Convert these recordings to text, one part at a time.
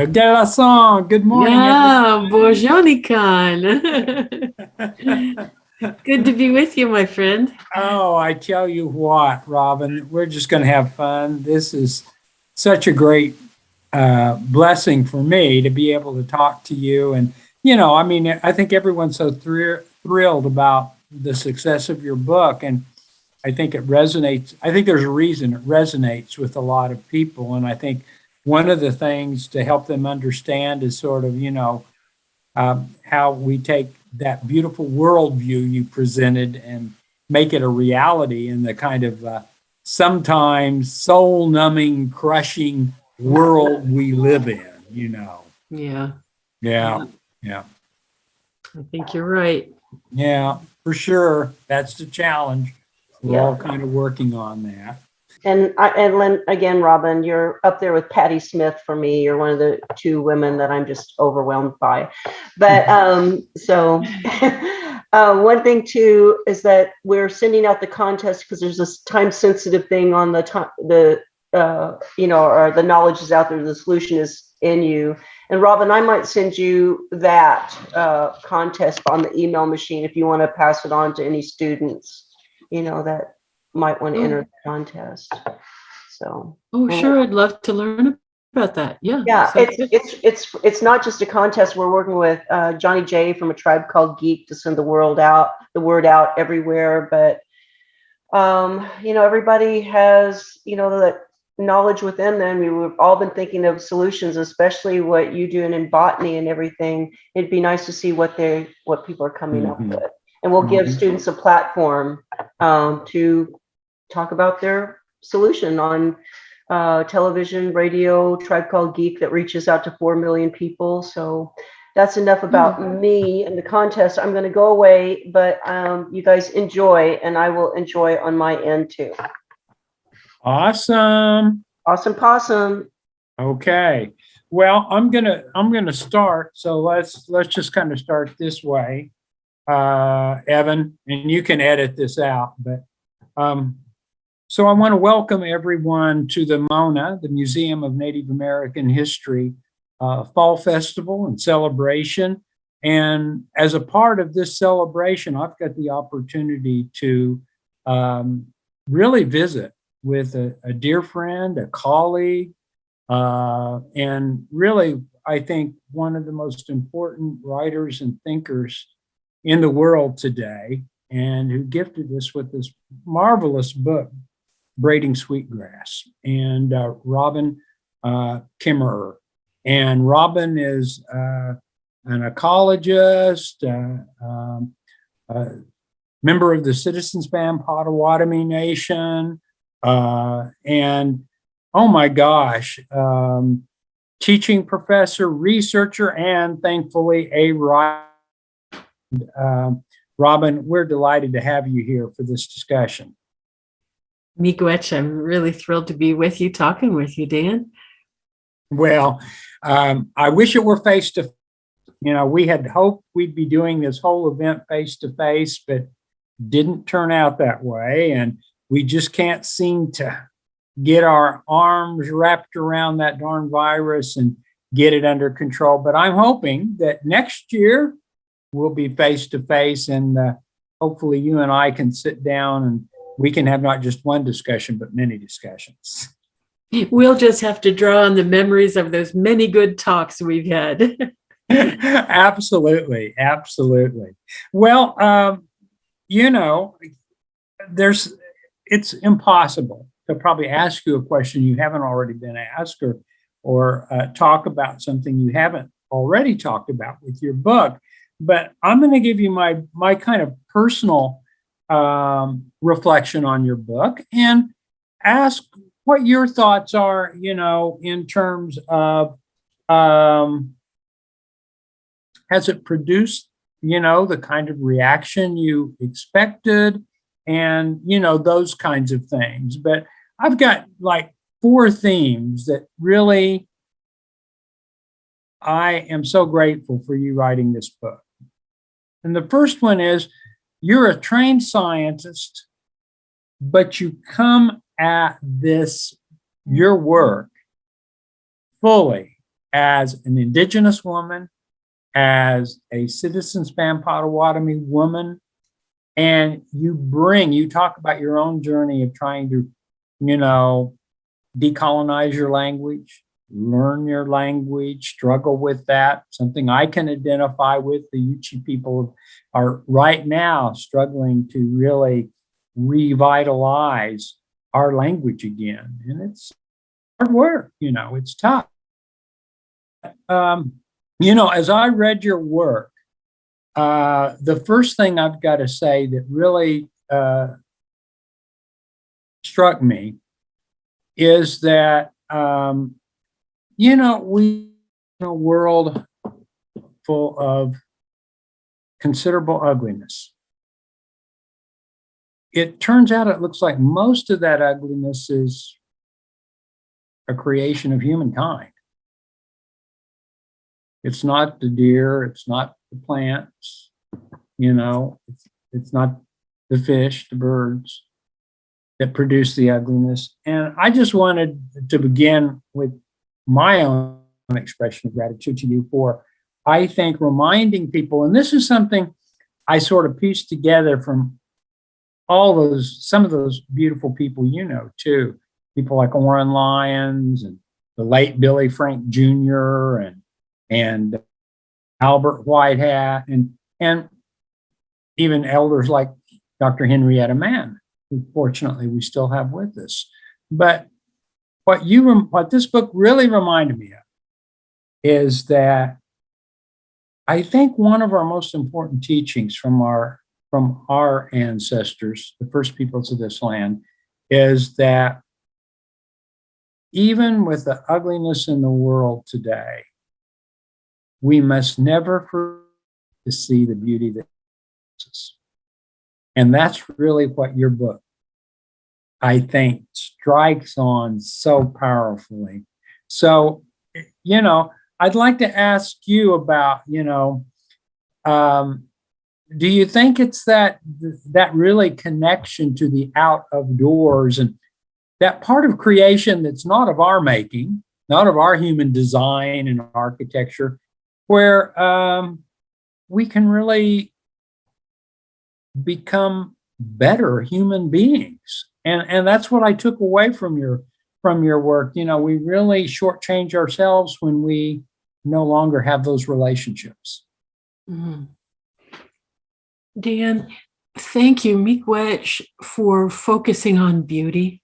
Quel song. Good morning, Yeah, bonjour, Nicole. Good to be with you, my friend. Oh, I tell you what, Robin, we're just going to have fun. This is such a great blessing for me to be able to talk to you. And, I mean, I think everyone's so thrilled about the success of your book. And I think it resonates. I think there's a reason it resonates with a lot of people. And I think one of the things to help them understand is sort of, how we take that beautiful worldview you presented and make it a reality in the kind of sometimes soul numbing, crushing world we live in. Yeah, Yeah, yeah, I think you're right. yeah, for sure. That's the challenge. We're all Yeah. kind of working on that. And Lynn, again, Robin, you're up there with Patti Smith for me. You're one of the two women that I'm just overwhelmed by. But so one thing too is that we're sending out the contest because there's this time sensitive thing on the or the knowledge is out there, the solution is in you. And Robin, I might send you that contest on the email machine if you want to pass it on to any students, that might want to enter the contest. So. Oh, sure. I'd love to learn about that. Yeah. Yeah, it's not just a contest. We're working with Johnny J from A Tribe Called Geek to send the word out everywhere. But everybody has that knowledge within them. We've all been thinking of solutions, especially what you doing in botany and everything. It'd be nice to see what people are coming up with, and we'll give students a platform to talk about their solution on television, radio, Tribe Called Geek that reaches out to 4 million people. So that's enough about me and the contest. I'm going to go away, but you guys enjoy, and I will enjoy on my end too. Awesome. Awesome possum. Okay. Well, I'm gonna start. So let's just kind of start this way, Evan, and you can edit this out. But so I want to welcome everyone to the MONA, the Museum of Native American History, Fall Festival and celebration. And as a part of this celebration, I've got the opportunity to really visit with a dear friend, a colleague, and really, I think one of the most important writers and thinkers in the world today, and who gifted us with this marvelous book, Braiding Sweetgrass, and Robin Kimmerer. And Robin is an ecologist, member of the Citizens Band Potawatomi Nation, and oh my gosh, teaching professor, researcher, and thankfully a writer. Robin, we're delighted to have you here for this discussion. Miigwech, I'm really thrilled to be with you, talking with you, Dan. Well, I wish it were face to face. We had hoped we'd be doing this whole event face to face, but didn't turn out that way. And we just can't seem to get our arms wrapped around that darn virus and get it under control. But I'm hoping that next year we'll be face to face, and hopefully you and I can sit down and we can have not just one discussion, but many discussions. We'll just have to draw on the memories of those many good talks we've had. Absolutely. Absolutely. Well, it's impossible to probably ask you a question you haven't already been asked, or talk about something you haven't already talked about with your book. But I'm going to give you my kind of personal reflection on your book and ask what your thoughts are, in terms of has it produced, the kind of reaction you expected, and, those kinds of things. But I've got like 4 themes that really I am so grateful for you writing this book. And the first one is, you're a trained scientist, but you come at your work fully as an Indigenous woman, as a Citizen Span Potawatomi woman, and you talk about your own journey of trying to, decolonize your language, learn your language, struggle with that. Something I can identify with. The Yuchi people are right now struggling to really revitalize our language again. And it's hard work, it's tough. As I read your work, the first thing I've got to say that really struck me is that, we in a world full of considerable ugliness. It turns out it looks like most of that ugliness is a creation of humankind. It's not the deer, it's not the plants, it's not the fish, the birds that produce the ugliness. And I just wanted to begin with my own expression of gratitude to you for, I think, reminding people, and this is something I sort of pieced together from some of those beautiful people too. People like Oren Lyons and the late Billy Frank Jr. and Albert Whitehat and even elders like Dr. Henrietta Mann, who fortunately we still have with us. But what this book really reminded me of is that I think one of our most important teachings from our ancestors, the first peoples of this land, is that even with the ugliness in the world today, we must never forget to see the beauty that is us. And that's really what your book, I think, strikes on so powerfully. So, I'd like to ask you about, do you think it's that really connection to the out of doors and that part of creation that's not of our making, not of our human design and architecture, where we can really become better human beings? And that's what I took away from your work. We really shortchange ourselves when we no longer have those relationships. Mm-hmm. Dan, thank you, Miigwech, for focusing on beauty,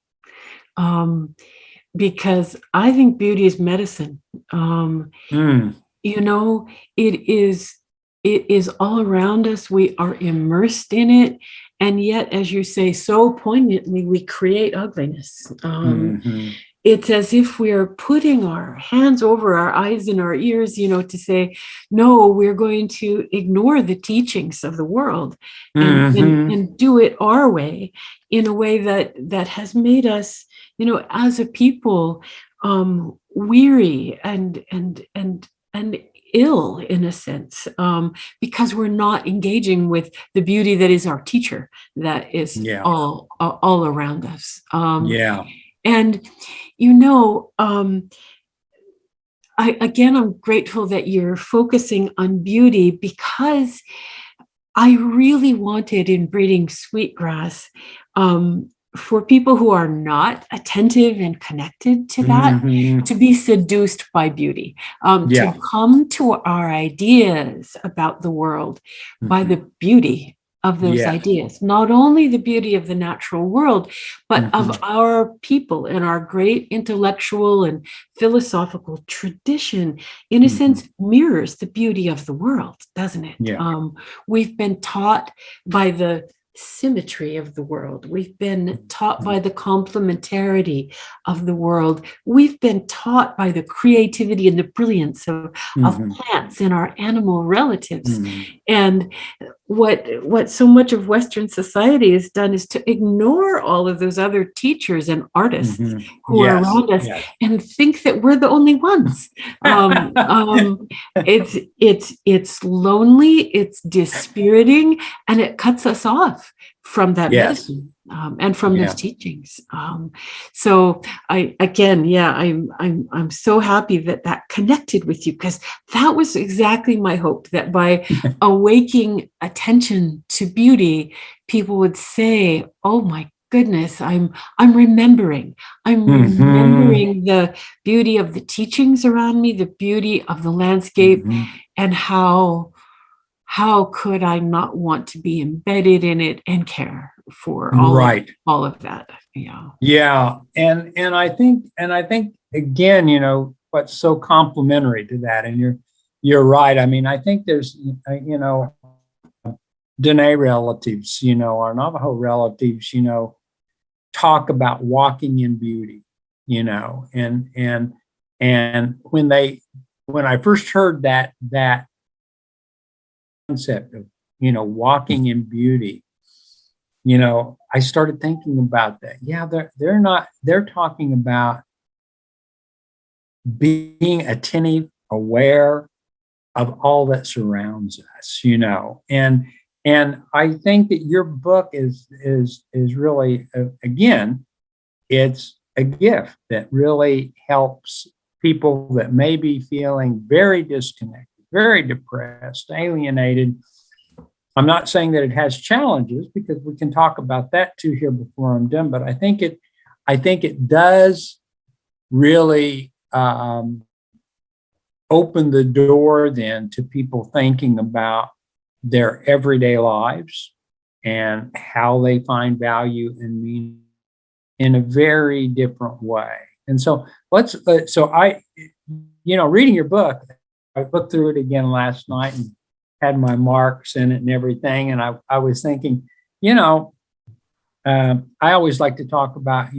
because I think beauty is medicine. It is all around us. We are immersed in it. And yet, as you say so poignantly, we create ugliness. It's as if we're putting our hands over our eyes and our ears, to say, no, we're going to ignore the teachings of the world and do it our way, in a way that has made us, as a people, weary and ill, in a sense, because we're not engaging with the beauty that is our teacher, that is all around us. And, I'm grateful that you're focusing on beauty, because I really wanted in Breeding Sweetgrass, for people who are not attentive and connected to that, to be seduced by beauty, to come to our ideas about the world by the beauty of those ideas, not only the beauty of the natural world, but of our people and our great intellectual and philosophical tradition, in a sense, mirrors the beauty of the world, doesn't it? We've been taught by the symmetry of the world. We've been taught by the complementarity of the world. We've been taught by the creativity and the brilliance of plants and our animal relatives. And what so much of Western society has done is to ignore all of those other teachers and artists who are around us and think that we're the only ones. It's lonely, it's dispiriting, and it cuts us off from that Yes. medicine and from Yeah. those teachings. So I'm so happy that connected with you, because that was exactly my hope, that by awaking attention to beauty, people would say, "Oh my goodness, I'm remembering. I'm Mhm. remembering the beauty of the teachings around me, the beauty of the landscape, Mhm. and how could I not want to be embedded in it and care for Right. all of that?" Yeah. Yeah. And I think again, what's so complimentary to that, and you're right. I mean, I think there's Dene relatives, our Navajo relatives, talk about walking in beauty, and when I first heard that concept of, walking in beauty, I started thinking about that. Yeah, they're talking about being attentive, aware of all that surrounds us, and I think that your book is really, again, it's a gift that really helps people that may be feeling very disconnected, very depressed, alienated. I'm not saying that it has challenges, because we can talk about that too here before I'm done, but I think it does really open the door then to people thinking about their everyday lives and how they find value and meaning in a very different way. And so reading your book, I looked through it again last night and had my marks in it and everything. And I was thinking, I always like to talk about,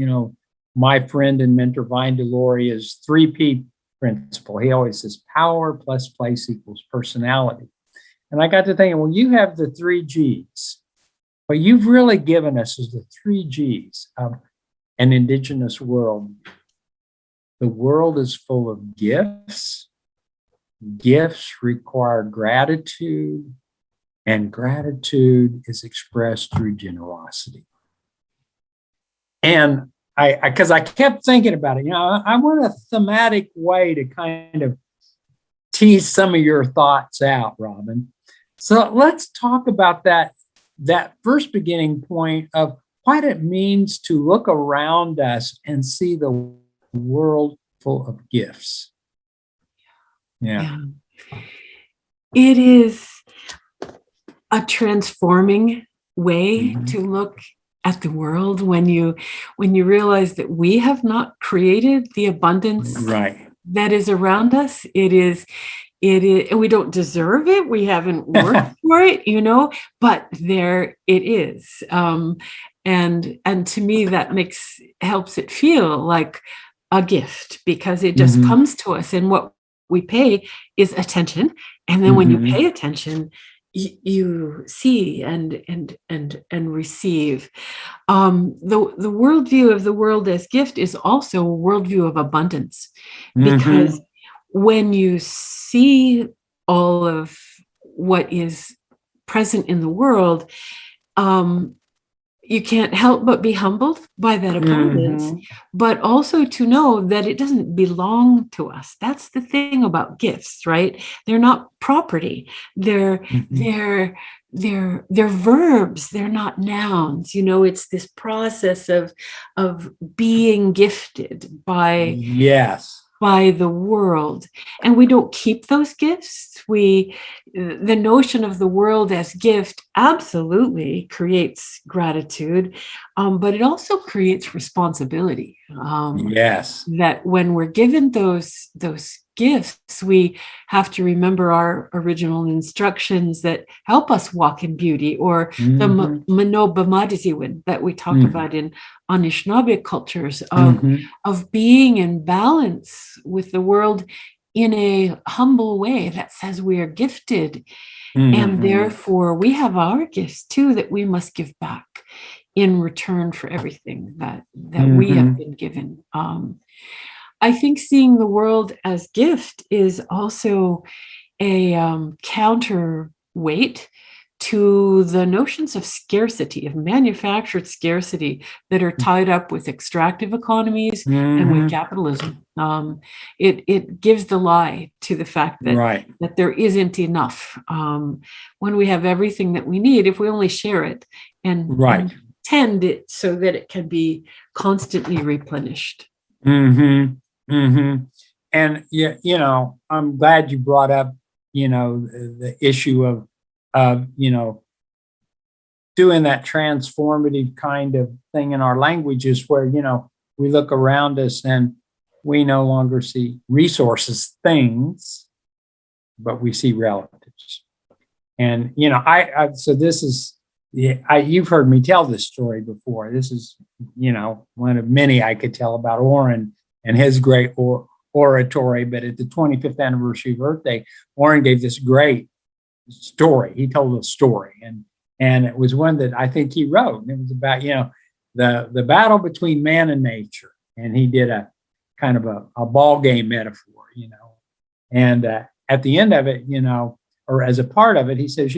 my friend and mentor Vine Deloria's 3P principle. He always says power plus place equals personality. And I got to thinking, well, you have the 3 Gs. What you've really given us is the 3 Gs of an indigenous world. The world is full of gifts. Gifts require gratitude, and gratitude is expressed through generosity. And because I kept thinking about it, I want a thematic way to kind of tease some of your thoughts out, Robin. So let's talk about that first beginning point of what it means to look around us and see the world full of gifts. Yeah. It is a transforming way Mhm. to look at the world when you realize that we have not created the abundance Right. that is around us. It is, and we don't deserve it. We haven't worked for it, but there it is. And to me, that helps it feel like a gift, because it just Mhm. comes to us, and what we pay is attention. And then when you pay attention, you see and receive. The worldview of the world as gift is also a worldview of abundance, because when you see all of what is present in the world, you can't help but be humbled by that abundance, but also to know that it doesn't belong to us. That's the thing about gifts, right? They're not property. They're verbs. They're not nouns. It's this process of being gifted by the world, and we don't keep those gifts. The notion of the world as gift absolutely creates gratitude, but it also creates responsibility. That when we're given those gifts, we have to remember our original instructions that help us walk in beauty, or the Manobamadiziwin that we talk about in Anishinaabe cultures, of being in balance with the world in a humble way that says we are gifted, and therefore we have our gifts too that we must give back in return for everything that we have been given. I think seeing the world as gift is also a counterweight to the notions of scarcity, of manufactured scarcity that are tied up with extractive economies and with capitalism. It gives the lie to the fact that, Right. that there isn't enough. When we have everything that we need, if we only share it and tend it so that it can be constantly replenished. And I'm glad you brought up, the issue of, doing that transformative kind of thing in our languages where, we look around us and we no longer see resources, things, but we see relatives. And, so this is, you've heard me tell this story before. This is, one of many I could tell about Orrin and his great oratory. But at the 25th anniversary birthday, Orrin gave this great story. He told a story, and it was one that I think he wrote. And it was about, the battle between man and nature. And he did a kind of a ball game metaphor, and at the end of it, or as a part of it, he says,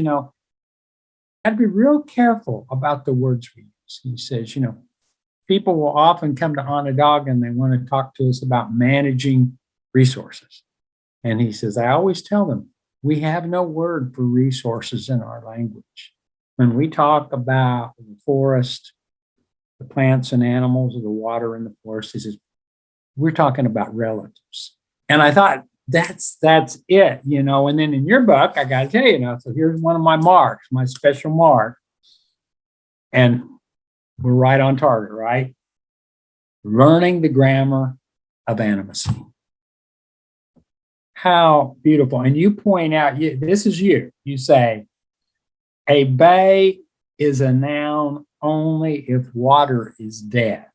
I'd be real careful about the words we use. He says, people will often come to Onondaga and they want to talk to us about managing resources. And he says, I always tell them, we have no word for resources in our language. When we talk about the forest, the plants and animals, or the water in the forest, he says, we're talking about relatives. And I thought, that's it, and then in your book, I got to tell you, so here's one of my marks, my special mark. And we're right on target, right? Learning the grammar of animacy. How beautiful. And you point out, this is you say, a bay is a noun only if water is dead.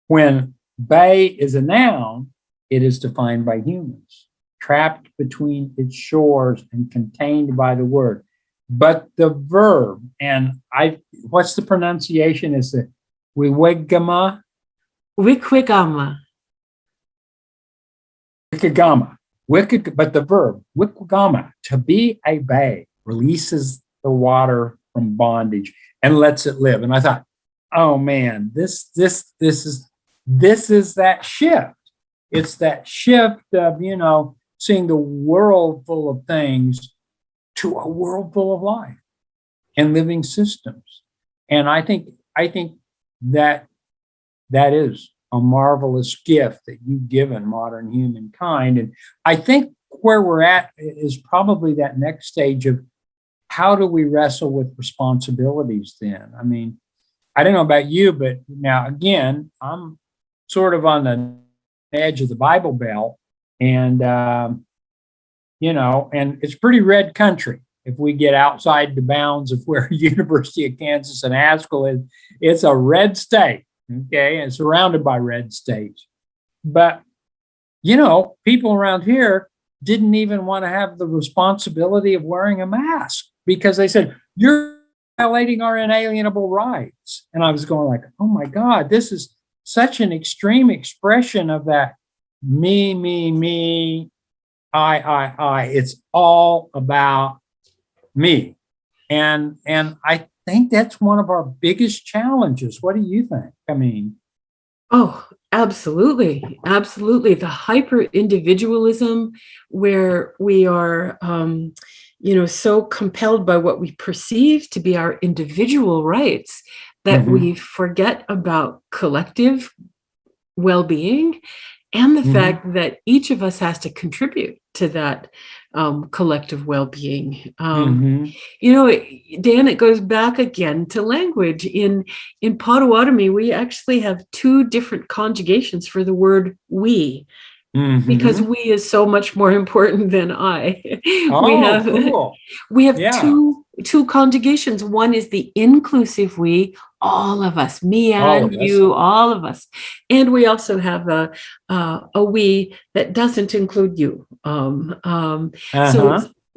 When bay is a noun, it is defined by humans, trapped between its shores and contained by the word. But the verb, and what's the pronunciation? Is it wiwigama? Wikwigama. Wikigama. But the verb, wikwigama, to be a bay, releases the water from bondage and lets it live. And I thought, oh man, this is that shift. It's that shift of, seeing the world full of things to a world full of life and living systems. And I think that is a marvelous gift that you've given modern humankind. And I think where we're at is probably that next stage of how do we wrestle with responsibilities then? I mean, I don't know about you, but now again, I'm sort of on the edge of the Bible Belt, and and it's pretty red country. If we get outside the bounds of where University of Kansas and Haskell is, it's a red state, okay, and surrounded by red states. But people around here didn't even want to have the responsibility of wearing a mask because they said, you're violating our inalienable rights. And I was going like, oh my God, this is such an extreme expression of that me, I. It's all about me. And I think that's one of our biggest challenges. What do you think? I mean, oh, absolutely. Absolutely. The hyper individualism where we are, so compelled by what we perceive to be our individual rights that we forget about collective well-being and the fact that each of us has to contribute to that collective well-being. Dan, it goes back again to language. In Potawatomi, we actually have two different conjugations for the word we. Because we is so much more important than I. Cool. We have two conjugations. One is the inclusive we, all of us, me and you, all of us. And we also have a we that doesn't include you.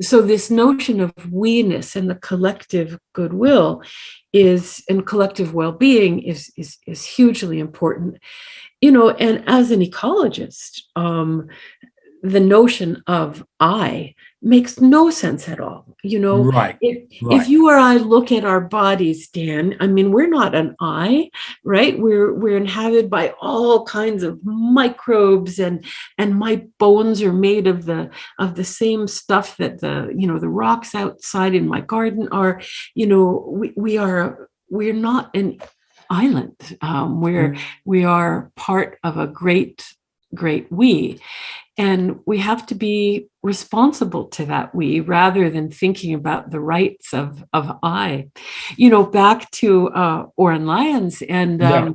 So this notion of we-ness and the collective goodwill and collective well-being is hugely important. And as an ecologist, the notion of I makes no sense at all. Right. If Right. you or I look at our bodies, Dan, I mean, we're not an I, right? We're inhabited by all kinds of microbes, and my bones are made of the same stuff that the rocks outside in my garden are. We're not an island. We are part of a great we, and we have to be responsible to that we, rather than thinking about the rights of I. Back to Oren Lyons, and Yeah.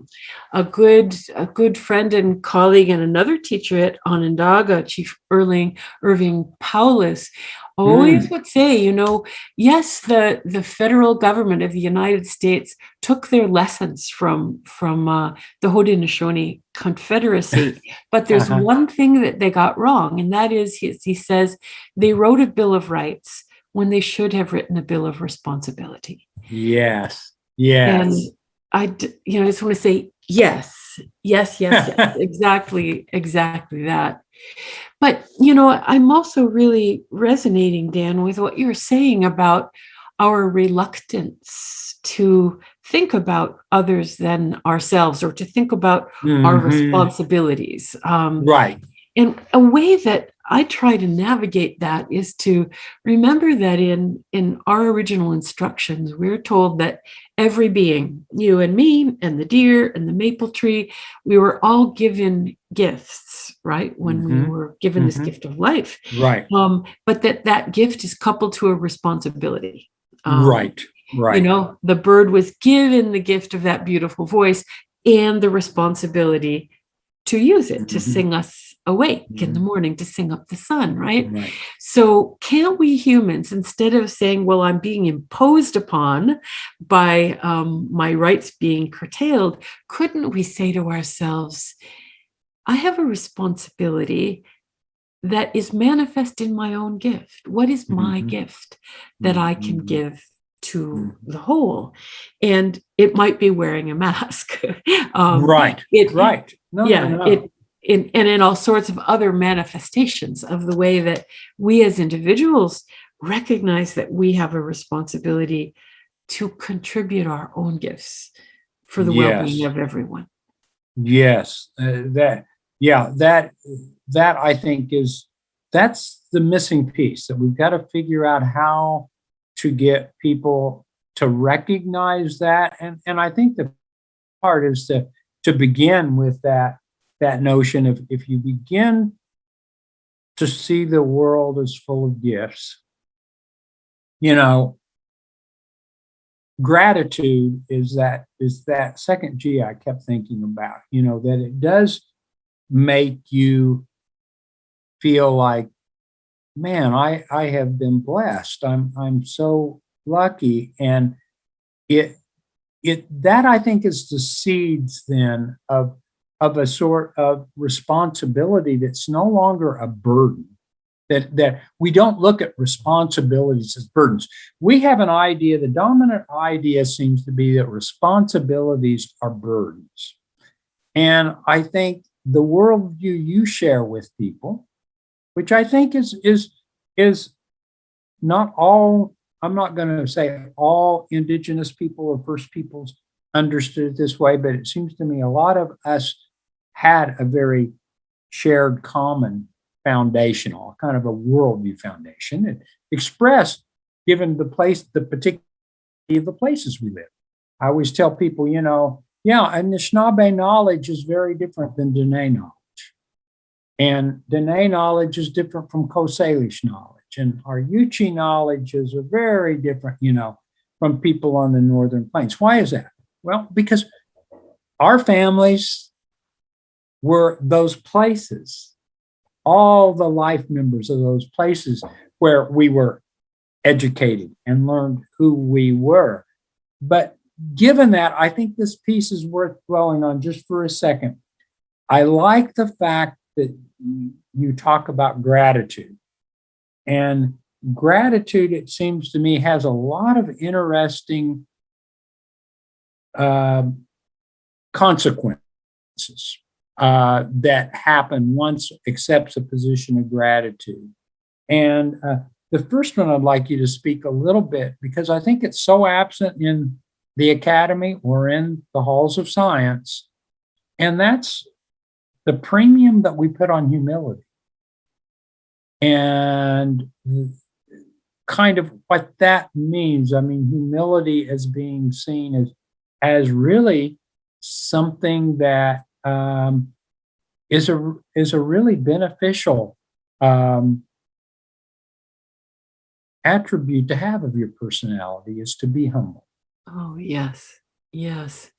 a good friend and colleague and another teacher at Onondaga, Chief Irving Paulus, always would say, yes, the federal government of the United States took their lessons from the Haudenosaunee Confederacy, but there's Uh-huh. one thing that they got wrong, and that is, he says, they wrote a Bill of Rights when they should have written a Bill of Responsibility. Yes. And Yes. I just want to say yes, exactly that. But, I'm also really resonating, Dan, with what you're saying about our reluctance to think about others than ourselves, or to think about our Mhm. responsibilities. Right. And a way that I try to navigate that is to remember that in our original instructions, we're told that every being, you and me and the deer and the maple tree, we were all given gifts, right? When we Mhm. were given this Mhm. gift of life. Right. But that gift is coupled to a responsibility. Right. Right. The bird was given the gift of that beautiful voice and the responsibility to use it, to Mhm. sing us awake in the Mhm. morning, to sing up the sun, right? Right. So can't we humans, instead of saying, well, I'm being imposed upon by my rights being curtailed, couldn't we say to ourselves, I have a responsibility that is manifest in my own gift. What is my Mhm. gift that I can Mhm. give to Mhm. the whole? And it might be wearing a mask. Right. It Right. No, no, Yeah, no. and in all sorts of other manifestations of the way that we as individuals recognize that we have a responsibility to contribute our own gifts for the well-being Yes. of everyone. Yes. That I think that's the missing piece, that we've got to figure out how to get people to recognize that. And I think the part is to begin with that notion of, if you begin to see the world as full of gifts, you know, gratitude is that second G I kept thinking about, that it does make you feel like, man, I have been blessed. I'm so lucky. And it that I think is the seeds then of a sort of responsibility that's no longer a burden. That we don't look at responsibilities as burdens. We have an idea, the dominant idea seems to be that responsibilities are burdens. And I think the worldview you share with people, which I think is not all, I'm not going to say all Indigenous people or First Peoples understood it this way, but it seems to me a lot of us had a very shared common foundational, kind of a worldview foundation, and expressed given the particular of the places we live. I always tell people, yeah, Anishinaabe knowledge is very different than Dene knowledge. And Dene knowledge is different from Coast Salish knowledge. And our Yuchi knowledge is a very different, from people on the Northern Plains. Why is that? Well, because our families were those places, all the life members of those places where we were educated and learned who we were. But given that, I think this piece is worth dwelling on just for a second. I like the fact that you talk about gratitude. And gratitude, it seems to me, has a lot of interesting consequences. that happen once accepts a position of gratitude. And the first one I'd like you to speak a little bit, because I think it's so absent in the academy or in the halls of science, and that's the premium that we put on humility. And kind of what that means. I mean, humility as being seen as really something that is a really beneficial attribute to have of your personality, is to be humble. Oh, yes. Yes.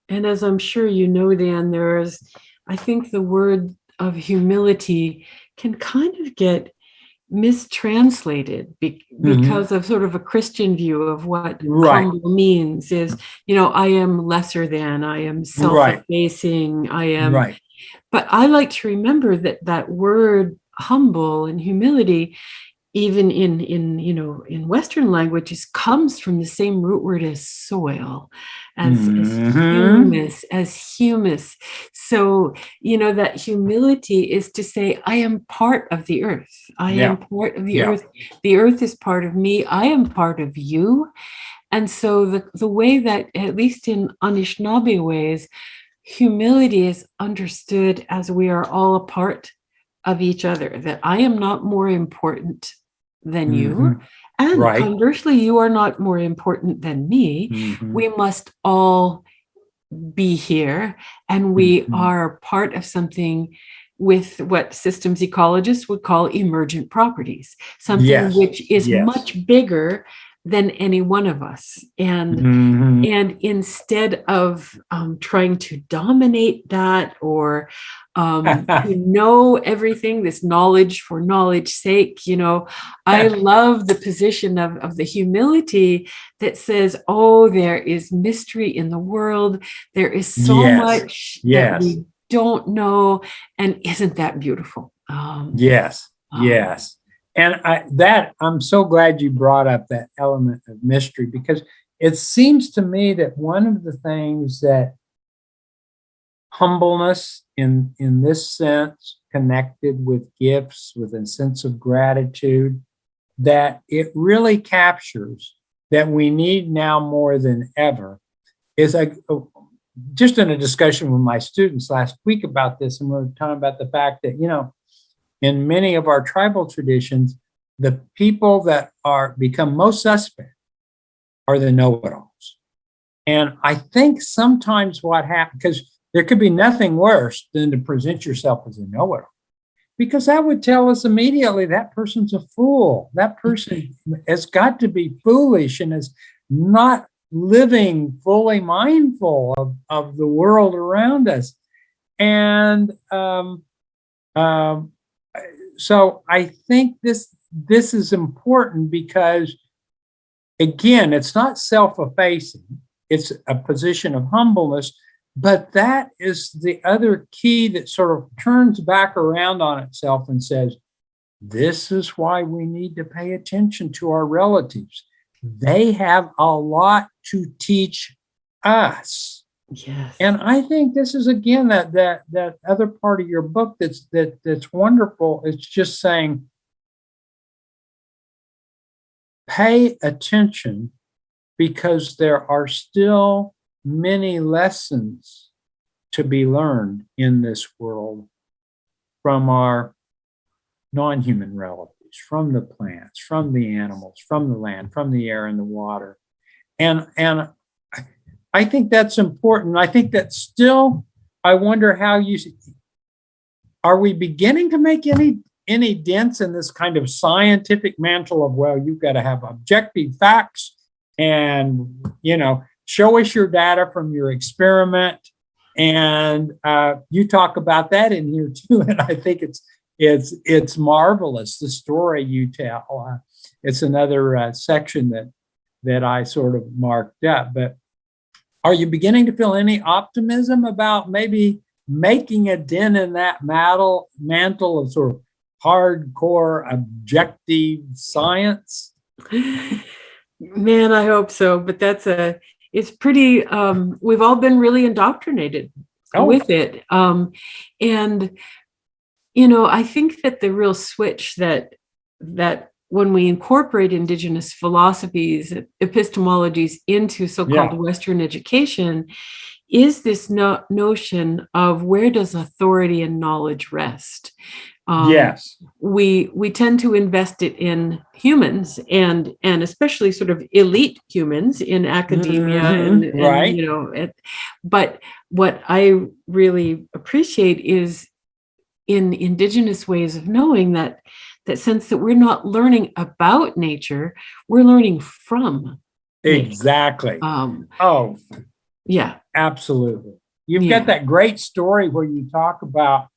And as I'm sure you know, Dan, I think the word of humility can kind of get mistranslated because of sort of a Christian view of what Right. humble means is, I am lesser than, I am self-effacing, I am. Right. But I like to remember that word humble and humility, even in Western languages, comes from the same root word as soil, as humus. So, that humility is to say, I am part of the earth. I am part of the earth. The earth is part of me. I am part of you. And so the way that, at least in Anishinaabe ways, humility is understood as we are all a part of each other, that I am not more important than you. And conversely, you are not more important than me. We must all be here, and we are part of something with what systems ecologists would call emergent properties, something which is much bigger than any one of us. And instead of trying to dominate that or to know everything, this knowledge for knowledge sake, I love the position of the humility that says, oh, there is mystery in the world. There is so much that we don't know. And isn't that beautiful? Yes. And I'm so glad you brought up that element of mystery, because it seems to me that one of the things that humbleness in this sense, connected with gifts, with a sense of gratitude, that it really captures that we need now more than ever, is just in a discussion with my students last week about this, and we were talking about the fact that, in many of our tribal traditions, the people that become most suspect are the know-it-alls. And I think sometimes what happens, because there could be nothing worse than to present yourself as a know-it-all, because that would tell us immediately that person's a fool. That person has got to be foolish and is not living fully mindful of the world around us. And so I think this is important because, again, it's not self-effacing. It's a position of humbleness, but that is the other key that sort of turns back around on itself and says, this is why we need to pay attention to our relatives. They have a lot to teach us. Yes. And I think this is, again, that other part of your book that's wonderful. It's just saying, pay attention, because there are still many lessons to be learned in this world from our non-human relatives, from the plants, from the animals, from the land, from the air and the water. And I think that's important. I think that still, I wonder how are we beginning to make any dents in this kind of scientific mantle of, well, you've got to have objective facts and, show us your data from your experiment. And you talk about that in here too. And I think it's marvelous, the story you tell. It's another section that I sort of marked up. But are you beginning to feel any optimism about maybe making a dent in that mantle of sort of hardcore objective science? Man, I hope so. But it's pretty, we've all been really indoctrinated Oh. with it. And, I think that the real switch that when we incorporate Indigenous philosophies, epistemologies into so-called Yeah. Western education is this notion of where does authority and knowledge rest? Yes. We tend to invest it in humans and especially sort of elite humans in academia Mhm. Right. but what I really appreciate is in Indigenous ways of knowing that sense that we're not learning about nature, we're learning from nature. Exactly. Um, Oh, yeah, absolutely. You've Yeah. got that great story where you talk about,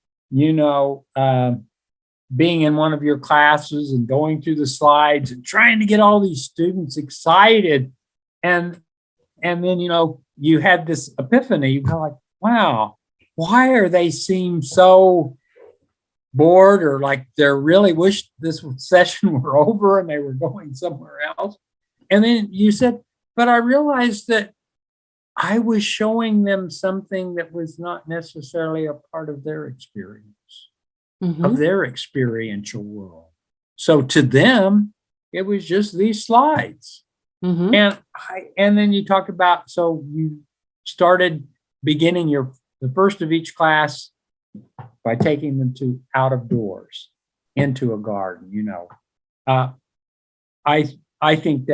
being in one of your classes and going through the slides and trying to get all these students excited. And then, you had this epiphany. You're like, wow, why are they seem so bored or like they really wish this session were over and they were going somewhere else? And then you said, but I realized that I was showing them something that was not necessarily a part of their experience, of Mhm. their experiential world. So to them, it was just these slides. Mhm. And then you talk about, so you started beginning the first of each class by taking them to out of doors into a garden. I think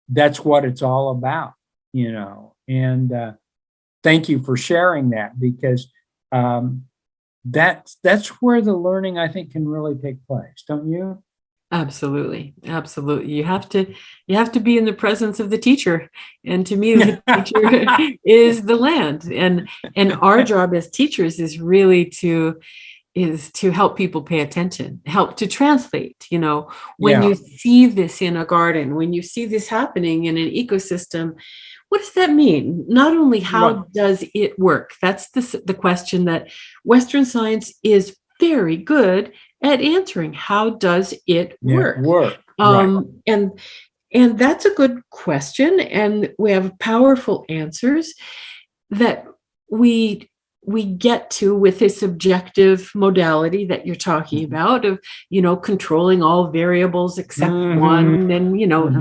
that's what it's all about. And thank you for sharing that, because that's where the learning, I think, can really take place, don't you? Absolutely. You have to be in the presence of the teacher. And to me, the teacher is the land. And our job as teachers is really to help people pay attention, help to translate, when Yeah. you see this in a garden, when you see this happening in an ecosystem, what does that mean? Not only how Right. does it work? That's the question that Western science is very good at answering. How does it Yeah. work? Work. Right. And that's a good question, and we have powerful answers that we get to with this objective modality that you're talking Mhm. about of controlling all variables except Mhm. one, and Mhm.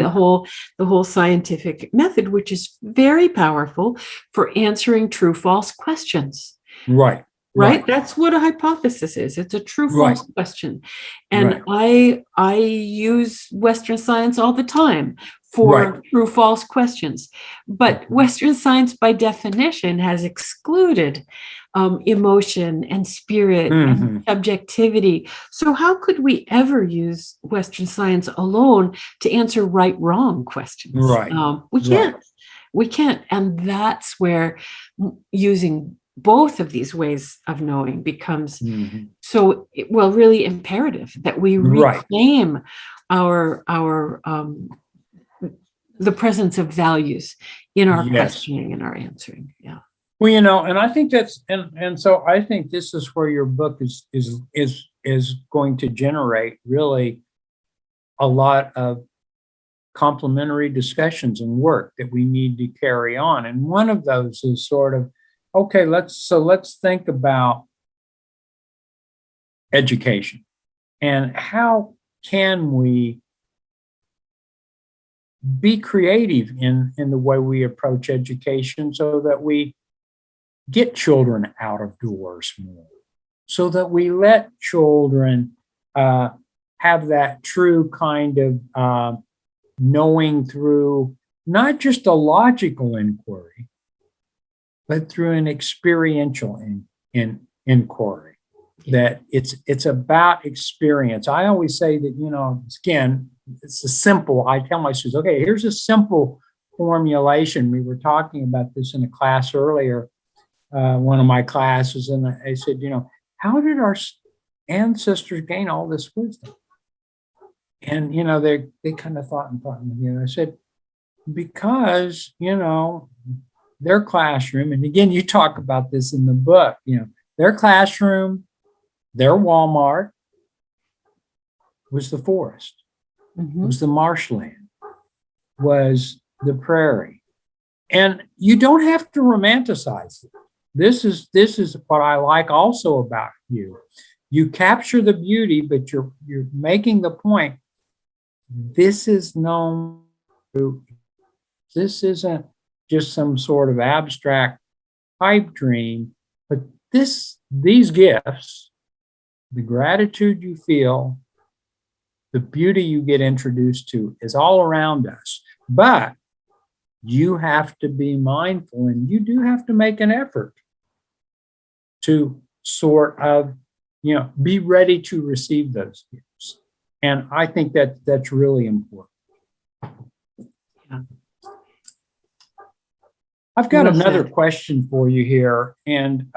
the whole scientific method, which is very powerful for answering true false questions. Right. Right? Right. That's what a hypothesis is. It's a true Right. false question. Right. And I use Western science all the time for Right. true false questions. But Western science, by definition, has excluded emotion and spirit and Mhm. subjectivity. So how could we ever use Western science alone to answer right-wrong questions? Right. We Right. can't. We can't. And that's where using both of these ways of knowing becomes Mhm. really imperative that we Right. reclaim our the presence of values in our Yes. questioning and our answering. Yeah. Well, and I think and so I think this is where your book is going to generate really a lot of complementary discussions and work that we need to carry on. And one of those is sort of, okay, let's think about education and how can we be creative in the way we approach education so that we get children out of doors more, so that we let children have that true kind of knowing through not just a logical inquiry, but through an experiential inquiry. That it's about experience. I always say that, again, it's a simple, I tell my students, okay, here's a simple formulation. We were talking about this in a class earlier, one of my classes, and I said, how did our ancestors gain all this wisdom? And, they kind of thought, and I said, because, their classroom, and again, you talk about this in the book, their classroom, their Walmart was the forest, was the marshland, was the prairie. And you don't have to romanticize it. this is what I like also about you. You capture the beauty, but you're making the point. This is known. This isn't just some sort of abstract pipe dream, but these gifts, the gratitude you feel, the beauty you get introduced to is all around us. But you have to be mindful, and you do have to make an effort to sort of, be ready to receive those gifts. And I think that that's really important. Yeah. I've got Well another said. question for you here. And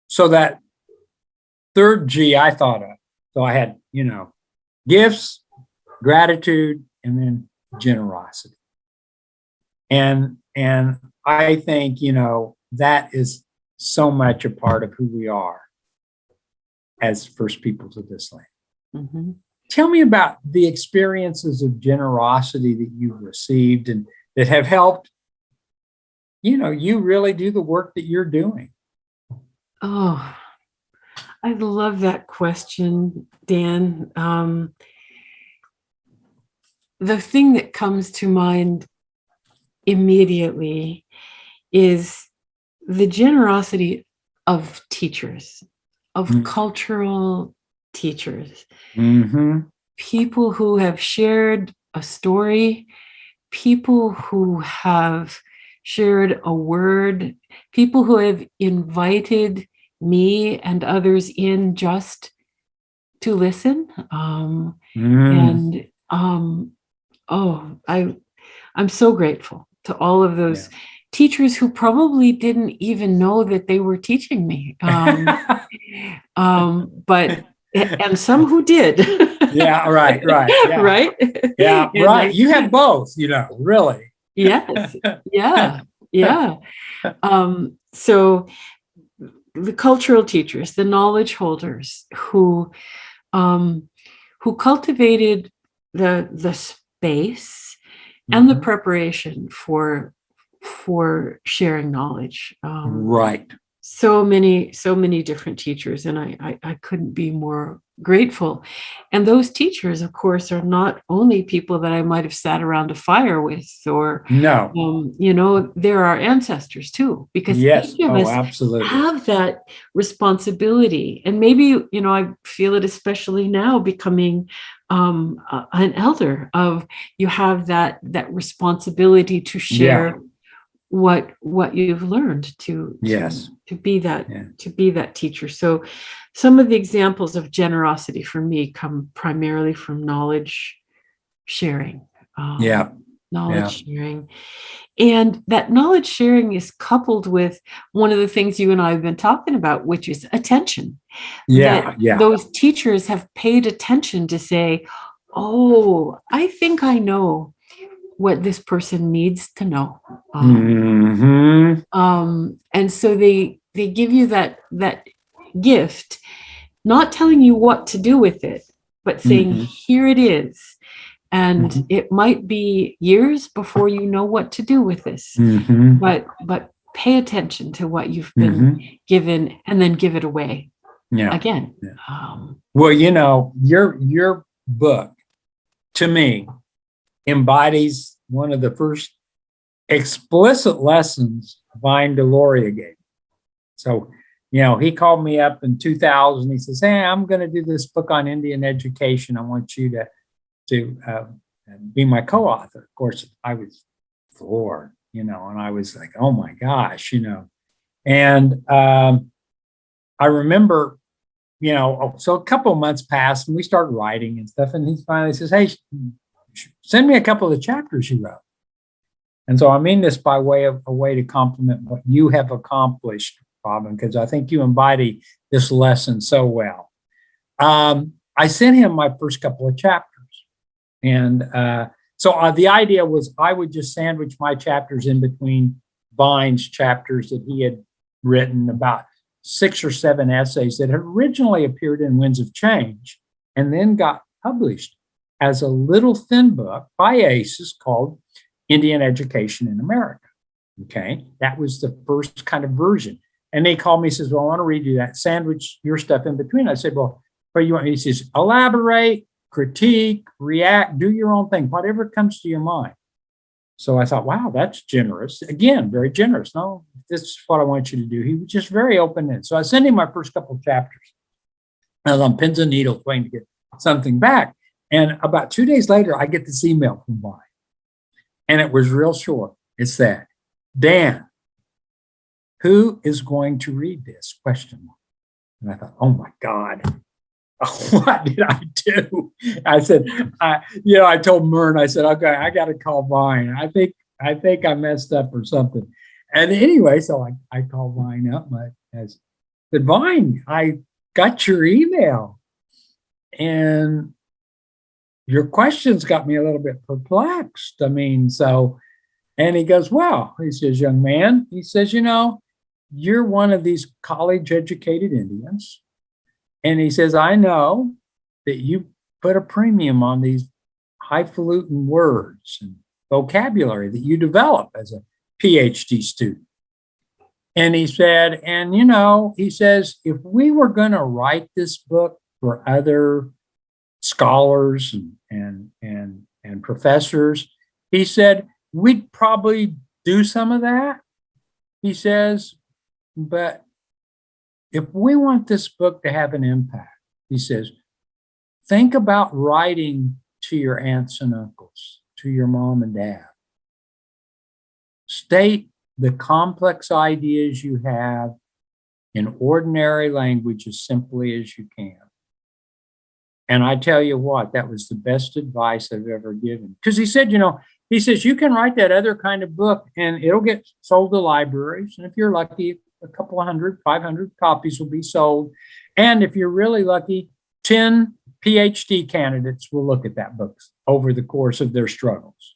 so that third G I thought of. So I had, gifts, gratitude, and then generosity. And I think, that is so much a part of who we are as first peoples of this land. Mm-hmm. Tell me about the experiences of generosity that you've received and that have helped, you really do the work that you're doing. Oh, I love that question, Dan. The thing that comes to mind immediately is the generosity of teachers, of cultural teachers, people who have shared a story, people who have shared a word, people who have invited me and others in just to listen. I'm so grateful to all of those teachers who probably didn't even know that they were teaching me. But and some who did. Yeah, right. Yeah. Right? Yeah, right. You have both, really. Yes. Yeah. Yeah. So the cultural teachers, the knowledge holders who cultivated the space and the preparation for sharing knowledge. Right. So many different teachers, and I couldn't be more grateful. And those teachers, of course, are not only people that I might have sat around a fire with, or they're our ancestors too, because each of us absolutely have that responsibility. And maybe I feel it especially now, becoming an elder, of you have that responsibility to share what you've learned, to be that teacher. So some of the examples of generosity for me come primarily from knowledge sharing. Sharing. And that knowledge sharing is coupled with one of the things you and I have been talking about, which is attention. Those teachers have paid attention to say, oh, I think I know what this person needs to know. And so they give you that gift, not telling you what to do with it, but saying, here it is. And it might be years before you know what to do with this, but pay attention to what you've been given, and then give it away again. Well, your book, to me, embodies one of the first explicit lessons Vine Deloria gave. So, he called me up in 2000. He says, hey, I'm going to do this book on Indian education. I want you to be my co-author. Of course, I was floored, and I was like, oh my gosh, and I remember, so a couple of months passed and we started writing and stuff. And he finally says, hey, send me a couple of the chapters you wrote. And so I mean this by way of a way to compliment what you have accomplished, Robin, because I think you embody this lesson so well. I sent him my first couple of chapters. And so the idea was I would just sandwich my chapters in between Vine's chapters that he had written, about 6 or 7 essays that had originally appeared in Winds of Change and then got published as a little thin book by ACES called Indian Education in America. Okay. That was the first kind of version. And they called me, says, well, I want to read you that, sandwich your stuff in between. I said, well, what do you want? He says, elaborate, critique, react, do your own thing, whatever comes to your mind. So I thought, wow, that's generous. Again, very generous. No, this is what I want you to do. He was just very open-ended. So I sent him my first couple of chapters. I was on pins and needles waiting to get something back. And about 2 days later, I get this email from Vine. And it was real short. It said, Dan, who is going to read this? Question mark. And I thought, oh my God, what did I do? I said, I told Mern, I said, okay, I got to call Vine. I think I messed up or something. And anyway, so I called Vine up. I said, Vine, I got your email. And your questions got me a little bit perplexed. I mean, and he goes, well, he says, young man, he says, you're one of these college educated Indians. And he says, I know that you put a premium on these highfalutin words and vocabulary that you develop as a PhD student. And he said, he says, if we were going to write this book for other scholars and professors, he said, we'd probably do some of that. He says, but if we want this book to have an impact, he says, think about writing to your aunts and uncles, to your mom and dad. State the complex ideas you have in ordinary language as simply as you can. And I tell you what, that was the best advice I've ever given. Because he said, he says, you can write that other kind of book and it'll get sold to libraries. And if you're lucky, a couple of 500 copies will be sold. And if you're really lucky, 10 PhD candidates will look at that book over the course of their struggles.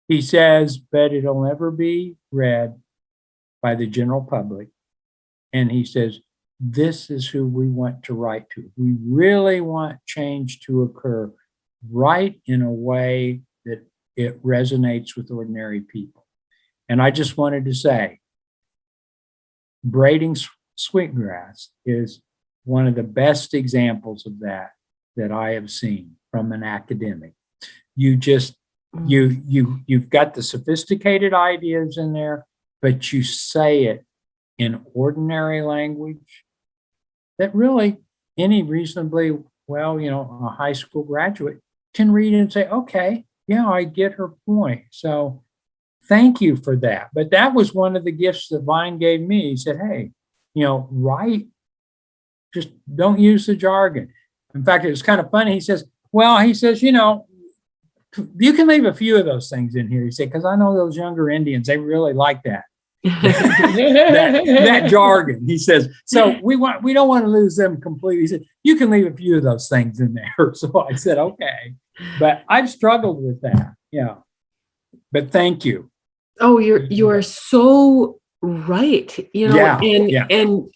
He says, but it'll never be read by the general public. And he says, this is who we want to write to. We really want change to occur. Write in a way that it resonates with ordinary people. And I just wanted to say, braiding sweetgrass is one of the best examples of that I have seen from an academic. You've got the sophisticated ideas in there, but you say it in ordinary language that really any reasonably a high school graduate can read and say, okay, yeah, I get her point. So thank you for that. But that was one of the gifts that Vine gave me. He said, hey, write, just don't use the jargon. In fact, it was kind of funny. He says, you can leave a few of those things in here. He said, because I know those younger Indians, they really like that. that jargon. He says, so we don't want to lose them completely. He said, you can leave a few of those things in there. So I said, okay. But I've struggled with that. Yeah. But thank you. Oh, you are so right. And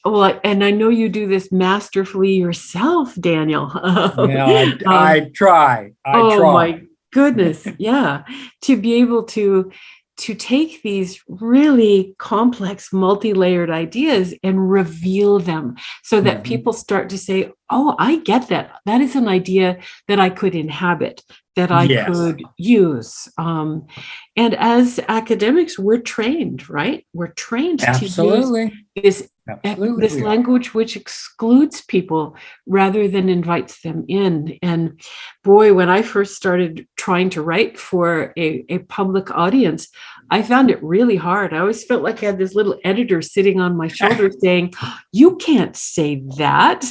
I know you do this masterfully yourself, Daniel. I try. My goodness. Yeah. To be able to take these really complex, multi-layered ideas and reveal them so that people start to say, oh, I get that. That is an idea that I could inhabit, that I could use. And as academics, we're trained, right? We're trained to use this language which excludes people rather than invites them in. And boy, when I first started trying to write for a public audience, I found it really hard. I always felt like I had this little editor sitting on my shoulder saying, you can't say that.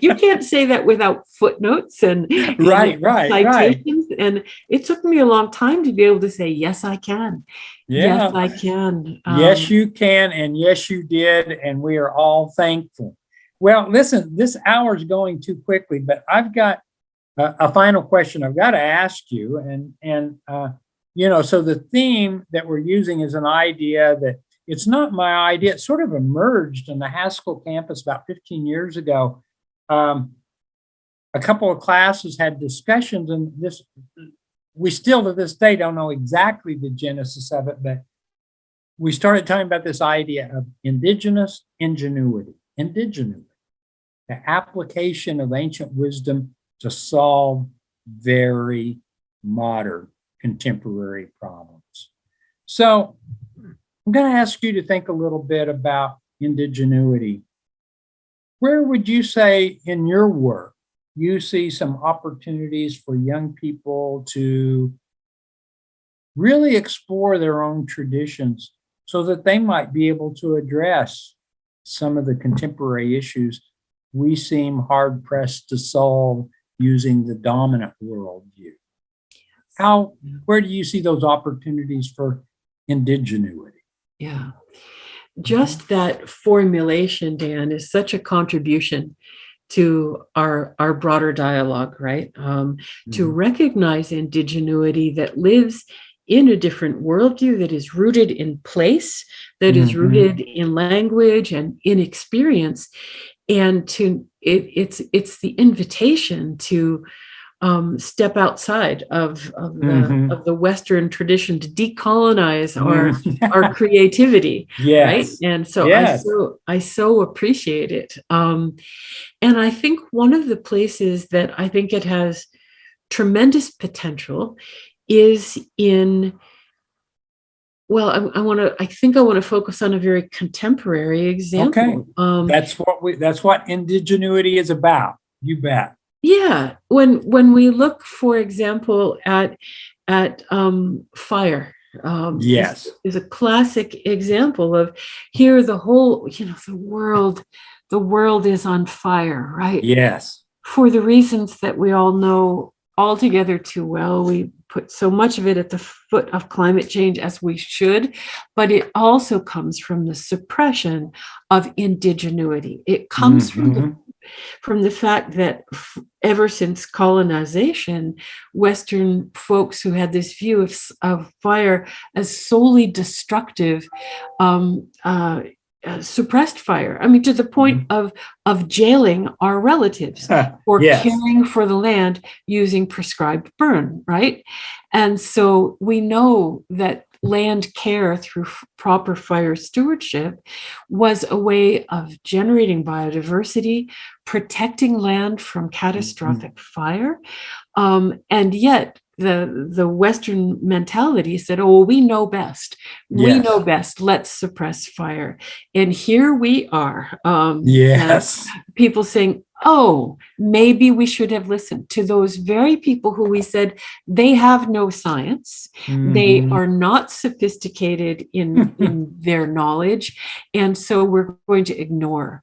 You can't say that without footnotes and citations. And it took me a long time to be able to say, yes, I can. Yeah. Yes, I can. Yes, you can. And yes, you did. And we are all thankful. Well, listen, this hour is going too quickly, but I've got a final question I've got to ask you. So the theme that we're using is an idea that it's not my idea. It sort of emerged in the Haskell campus about 15 years ago. A couple of classes had discussions, and we still to this day don't know exactly the genesis of it, but we started talking about this idea of indigenous ingenuity, the application of ancient wisdom to solve very modern contemporary problems. So I'm going to ask you to think a little bit about indigenuity. Where would you say in your work you see some opportunities for young people to really explore their own traditions so that they might be able to address some of the contemporary issues we seem hard pressed to solve using the dominant worldview? Where do you see those opportunities for indigenuity? Yeah. Just that formulation, Dan, is such a contribution to our broader dialogue, right? To recognize indigenuity that lives in a different worldview, that is rooted in place, that is rooted in language and in experience, and it's the invitation to step outside of the Western tradition, to decolonize our creativity, right? And so I so appreciate it. And I think one of the places that I think it has tremendous potential is in, well, I think I want to focus on a very contemporary example. Okay. That's what indigenuity is about. You bet. Yeah. When we look, for example, at fire, yes, is a classic example of here the whole, the world is on fire, right? Yes. For the reasons that we all know altogether too well. We put so much of it at the foot of climate change, as we should, but it also comes from the suppression of indigenuity. It comes from the fact that ever since colonization, Western folks who had this view of fire as solely destructive, suppressed fire. I mean, to the point of jailing our relatives for caring for the land using prescribed burn, right? And so we know that land care through proper fire stewardship was a way of generating biodiversity, protecting land from catastrophic fire. And yet the Western mentality said, oh, we know best. We know best. Let's suppress fire. And here we are. People saying, oh, maybe we should have listened to those very people who we said they have no science. They are not sophisticated in their knowledge. And so we're going to ignore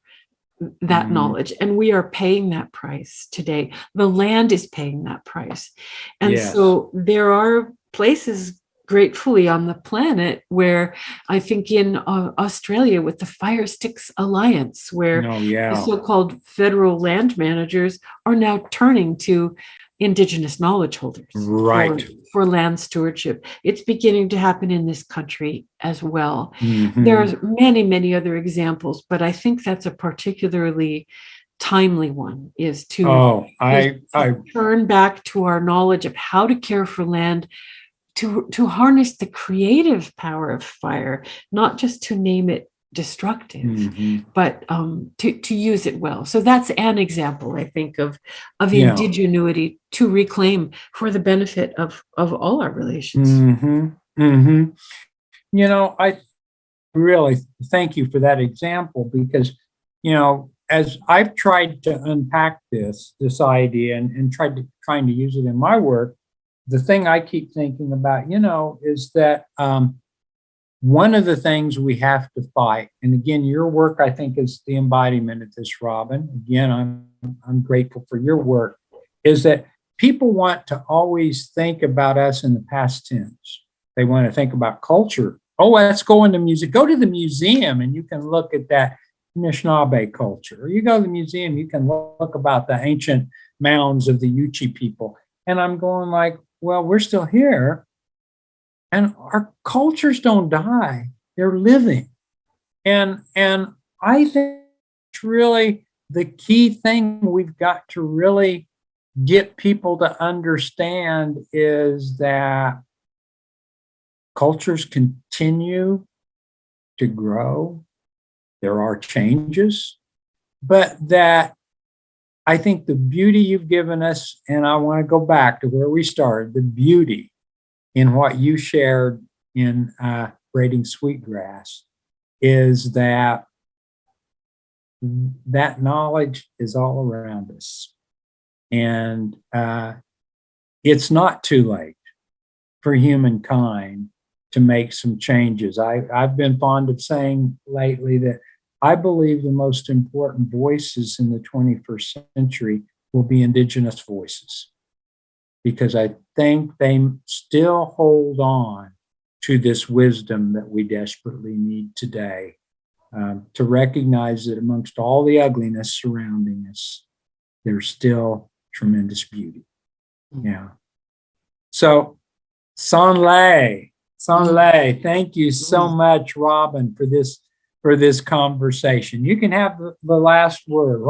that knowledge, and we are paying that price today. The land is paying that price. And so there are places gratefully on the planet where I think in Australia with the Fire Sticks Alliance, where the so-called federal land managers are now turning to Indigenous knowledge holders for land stewardship. It's beginning to happen in this country as well. There's many, many other examples, but I think that's a particularly timely one, is to turn back to our knowledge of how to care for land, to harness the creative power of fire, not just to name it destructive, but to use it well. So that's an example, I think, of indigenuity to reclaim for the benefit of all our relations. I really thank you for that example, because, as I've tried to unpack this idea and trying to use it in my work, the thing I keep thinking about, is that one of the things we have to fight, and again, your work, I think, is the embodiment of this, Robin. Again, I'm grateful for your work, is that people want to always think about us in the past tense. They want to think about culture. Oh, let's go into music. Go to the museum and you can look at that Anishinaabe culture. Or you go to the museum, you can look about the ancient mounds of the Yuchi people. And I'm going like, well, we're still here. And our cultures don't die, they're living. And I think it's really the key thing we've got to really get people to understand is that cultures continue to grow. There are changes, but that I think the beauty you've given us, and I want to go back to where we started, the beauty in what you shared in braiding sweetgrass is that that knowledge is all around us. And it's not too late for humankind to make some changes. I've been fond of saying lately that I believe the most important voices in the 21st century will be Indigenous voices, because I think they still hold on to this wisdom that we desperately need today, to recognize that amongst all the ugliness surrounding us, there's still tremendous beauty. Yeah. So, Sanlai, thank you so much, Robin, for this conversation. You can have the last word.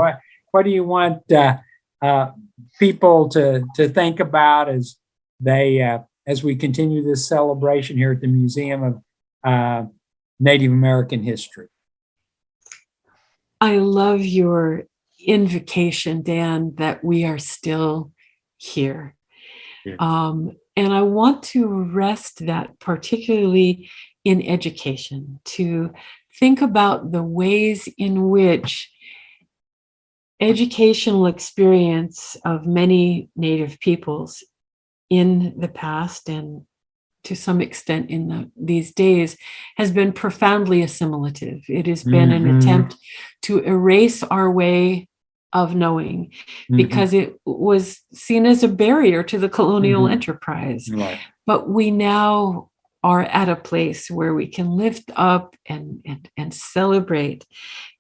What do you want people to think about as we continue this celebration here at the Museum of Native American History? I love your invocation, Dan, that we are still here. Yeah. And I want to rest that particularly in education, to think about the ways in which educational experience of many Native peoples in the past and to some extent in these days has been profoundly assimilative. It has been an attempt to erase our way of knowing because it was seen as a barrier to the colonial enterprise. Right. But we now are at a place where we can lift up and celebrate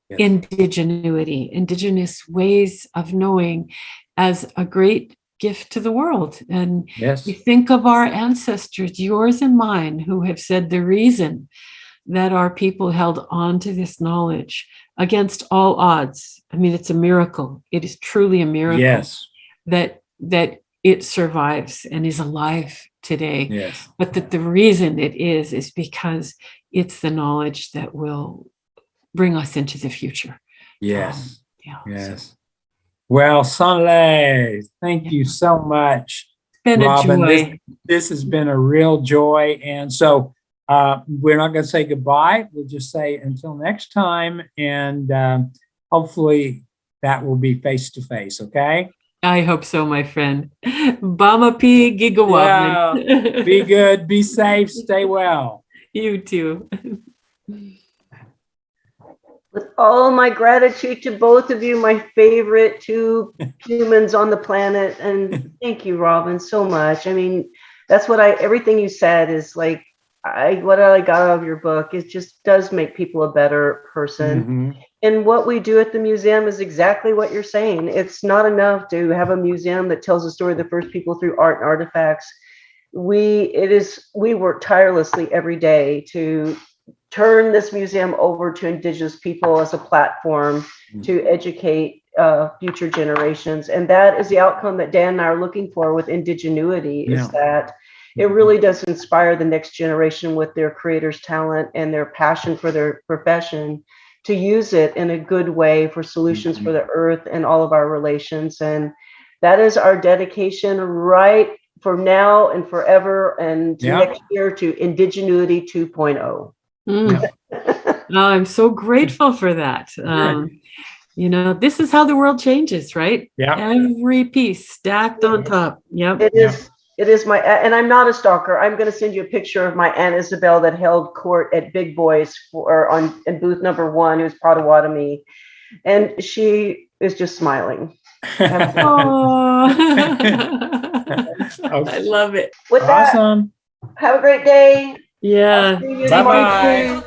indigenuity, indigenous ways of knowing as a great gift to the world. And we think of our ancestors, yours and mine, who have said the reason that our people held on to this knowledge against all odds. I mean, it's a miracle. It is truly a miracle that it survives and is alive today. Yes. But that the reason it is because it's the knowledge that will bring us into the future. Yes. So. Well, Sanlai, thank you so much. It's been Robin. a joy. This has been a real joy. And so we're not going to say goodbye. We'll just say until next time. And hopefully that will be face to face. Okay. I hope so, my friend. Bama P. Gigawabman. Be good. Be safe. Stay well. You too. With all my gratitude to both of you, my favorite two humans on the planet. And thank you, Robin, so much. I mean, that's what everything you said is like, what I got out of your book. It just does make people a better person. And what we do at the museum is exactly what you're saying. It's not enough to have a museum that tells the story of the first people through art and artifacts. We work tirelessly every day to turn this museum over to Indigenous people as a platform to educate future generations. And that is the outcome that Dan and I are looking for with Indigenuity, is that it really does inspire the next generation with their creators' talent and their passion for their profession to use it in a good way for solutions for the earth and all of our relations. And that is our dedication right for now and forever and next year to Indigenuity 2.0. I'm so grateful for that. This is how the world changes, right? Every piece stacked on top. It is my, and I'm not a stalker. I'm going to send you a picture of my Aunt Isabel that held court at Big Boys in booth number 1, who's Potawatomi, and she is just smiling. Oh, I love it. With that, have a great day. Yeah. Bye-bye.